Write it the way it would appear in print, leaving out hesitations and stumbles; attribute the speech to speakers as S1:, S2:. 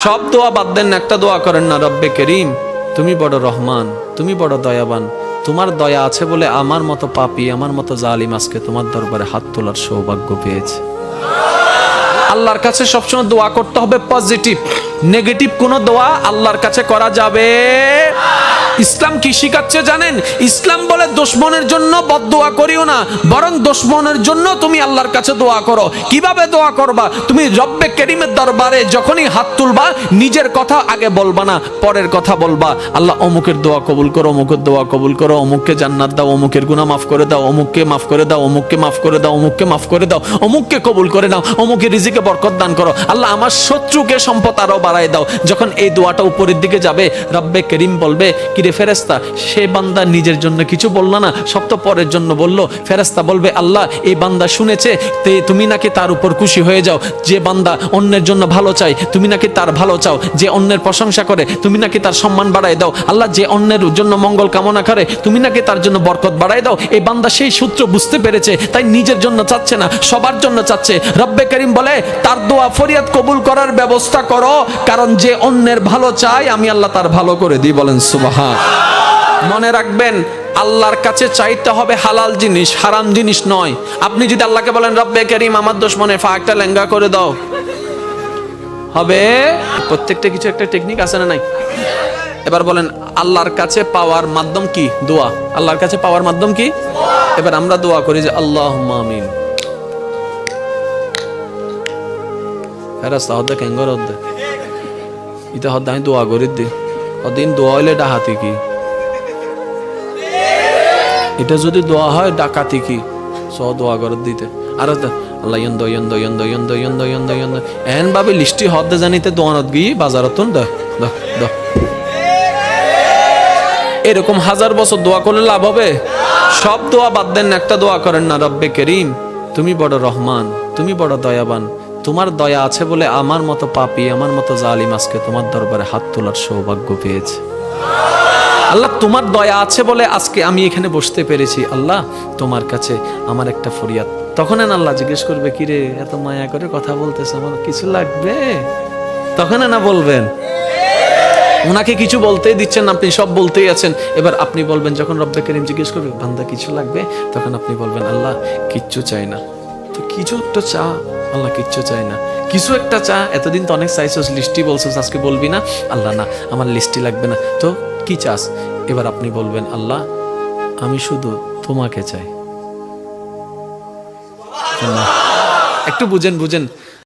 S1: সব দোয়া বাদ দেন, একটা দোয়া করেন না, রব্বে করিম তুমি বড় রহমান, তুমি বড় দয়াবান, তোমার দয়া আছে বলে আমার মতো পাপী, আমার মতো জালিম আজকে তোমার দরবারে হাত তোলার সৌভাগ্য পেয়েছে। আল্লাহর কাছে সবসময় দোয়া করতে হবে পজিটিভ, নেগেটিভ কোনো দোয়া আল্লাহর কাছে করা যাবে। ইসলাম কি শিখাচ্ছে জানেন? ইসলাম বলে দুশমনের জন্য বদদোয়া করিও না, বরং দুশমনের জন্য তুমি আল্লাহর কাছে দোয়া করো। কিভাবে দোয়া করবা? তুমি রব্বে করিমের দরবারে যখনই হাত তুলবা, নিজের কথা আগে বলবা না, পরের কথা বলবা। আল্লাহ অমুকের দোয়া কবুল করো, অমুকের দোয়া কবুল করো, অমুককে জান্নাত দাও, অমুকের গুনাহ মাফ করে দাও, অমুককে মাফ করে দাও, অমুককে মাফ করে দাও, অমুককে মাফ করে দাও, অমুককে কবুল করে নাও, অমুকের রিজিকে বরকত দান করো। আল্লাহ আমার শত্রুকে সম্পদ আরো বাড়ায় দাও। যখন এই দোয়াটা উপরের দিকে যাবে, রব্বে করিম বলবে, কিরে ফেরেশতা, সে বান্দা নিজের জন্য কিছু বলল না, সব তো পরের জন্য বলল। ফেরেশতা বলবে, আল্লাহ এই বান্দা শুনেছে, তুমি নাকি তার উপর খুশি হয়ে যাও। যে বান্দা অন্যের জন্য ভালো চাই, তুমি নাকি তার ভালো চাও। যে অন্যের প্রশংসা করে, তুমি নাকি তার সম্মান বাড়ায় দাও। আল্লাহ যে অন্যের জন্য মঙ্গল কামনা করে, তুমি নাকি তার জন্য বরকত বাড়ায় দাও। এই বান্দা সেই সূত্র বুঝতে পেরেছে, তাই নিজের জন্য চাচ্ছে না, সবার জন্য চাচ্ছে। রব্বে করিম বলে, তার দোয়া ফরিয়াদ কবুল করার ব্যবস্থা করো, কারণ যে অন্যের ভালো চায় আমি আল্লাহ তার ভালো করে দিই। বলেন সুবহান। মনে রাখবেন, আল্লাহর কাছে চাইতে হবে হালাল জিনিস, হারাম জিনিস নয়। আপনি যদি আল্লাহকে বলেন, রব্বে করিম আমার দুশমনের ফাঁকটা লেঙ্গা করে দাও, হবে? প্রত্যেকটা কিছু একটা টেকনিক আছে না নাই? এবার বলেন, আল্লাহর কাছে পাওয়ার মাধ্যম কি? দোয়া। আল্লাহর কাছে পাওয়ার মাধ্যম কি? এবার আমরা দোয়া করি যে আল্লাহুম্মা আমিন। ফেরেশতা হদ্দে কেঙ্গর হদ্দে ইতা হদ্দে আমি দোয়া করি দি অদিন দোয়া হইলে ডাহাতি কি? এটা যদি দোয়া হয় ডাকাতি কি? সো দোয়া করে দিতে আর আল্লাহ ইয়ন্দ ইয়ন্দ ইয়ন্দ ইয়ন্দ ইয়ন্দ ইয়ন্দ ইয়ন্দ এন ভাবে লিস্টি হদ্দে জানিতে দোয়ানত গিয়ে বাজারত দ দ দ। এরকম হাজার বছর দোয়া করলে লাভ হবে? সব দোয়া বাদ দেন, একটা দোয়া করেন না, রব্বে করিম তুমি বড় রহমান, তুমি বড় দয়াবান, তোমার দয়া আছে বলে আমার মতো পাপী, আমার মতো জালিম আজকে তোমার দরবারে হাত তোলার সৌভাগ্য পেয়েছে। আল্লাহ তোমার দয়া আছে বলে আজকে আমি এখানে বসতে পেরেছি। আল্লাহ তোমার কাছে আমার একটা ফরিয়াদ। তখন আল্লাহ জিজ্ঞেস করবে, কিরে এত মায়া করে কথা বলতেছ, আমার কিছু লাগবে? তখন না বলবেন, ওনাকে কিছু বলতেই দিচ্ছেন, আপনি সব বলতেই আছেন। এবার আপনি বলবেন, যখন রব্বে করিম জিজ্ঞেস করবে, বান্দা কিছু লাগবে, তখন আপনি বলবেন, আল্লাহ কিচ্ছু চাই না। তো কিছু একটা চা, আল্লাহ কিচ্ছু চাই না, কিছু একটা চা। এতদিন তো অনেক চাইছস, লিস্টি বলছস, আজকে বলবি না? আল্লাহ না, আমার লিস্টি লাগবে না, তো কি চাস? এবার আপনি বলবেন, আল্লাহ আমি শুধু তোমাকে চাই। একটু বুঝেন বুঝেন